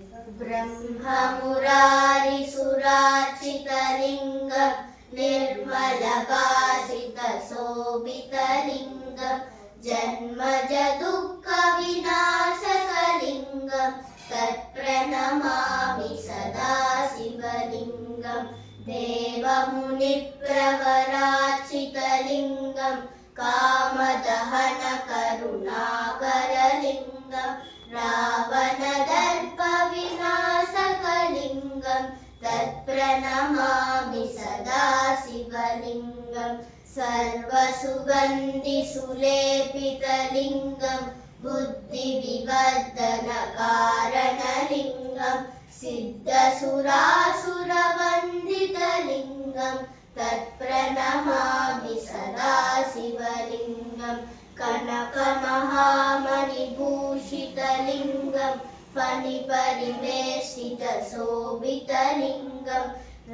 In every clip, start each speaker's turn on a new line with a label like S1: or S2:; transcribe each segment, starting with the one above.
S1: ब्रह्ममुरारिसुरार्चितलिङ्गं निर्मलभासितशोभितलिङ्गं जन्मजदुःखविनाशकलिङ्गं तत्प्रणमामि सदा शिवलिङ्गं देवमुनिप्रवरार्चितलिङ्गं कामदहनकरुणाकरलिङ्गं रावणदर्पविनाशकलिङ्गं तत्प्रणमामि सदा शिवलिङ्गं सर्वसुगन्धिसुलेपितलिङ्गं बुद्धिविवर्धनकारणलिङ्गं सिद्धसुरासुरवन्दितलिङ्गं तत्प्रणमामि सदा शिवलिङ्गं कनकमहामणिभूषितलिङ्गं फणिपरिवेष्टितशोभितलिङ्गं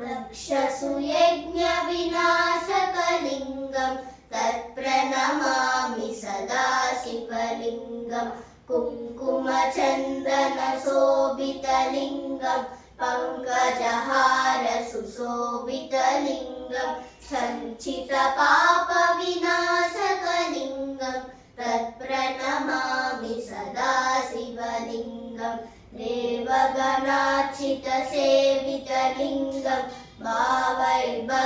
S1: रक्षसुयज्ञविनाशकलिङ्गं तत्प्रणमामि सदा शिवलिङ्गं कुङ्कुमचन्दनशोभितलिङ्गं पङ्कजहारसुशोभितलिङ्गं सञ्चितपापविनाशकलिङ्गं तत्प्रणमामि सदा शिवलिङ्गं देवगणार्चितसेवितलिङ्गं भावैर्भक्तिभिरेव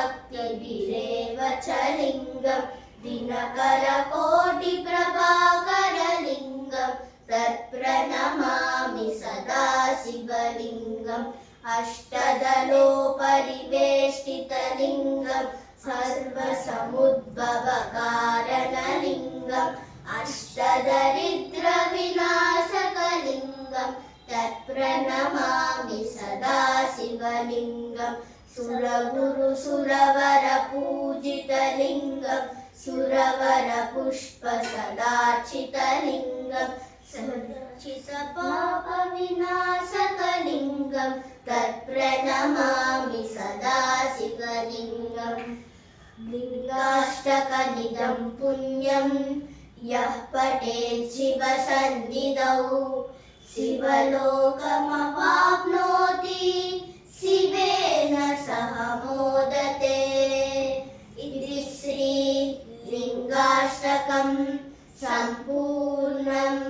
S1: च लिङ्गं दिनकरकोटिप्रभाकरलिङ्गं तत्प्रणमामि सदा शिवलिङ्गम् अष्टदलोपरिवेष्टितलिङ्गं सर्वसमुद्भवकारणलिङ्गम् अष्टदरिद्रविनाशकलिङ्गं तत्प्रणमामि सदा शिवलिङ्गं सुरगुरुसुरवरपूजितलिङ्गं सुरवरपुष्पसदार्चितलिङ्गं सञ्चितपापविनाशकलिङ्गं तत्प्रणमामि सदा शिवलिङ्गं लिङ्गाष्टकमिदं पुण्यं यः पठेत् शिवसन्निधौ शिवलोकमवाप्नोति शिवेन सह मोदते इति श्री लिङ्गाष्टकं सम्पूर्णम्।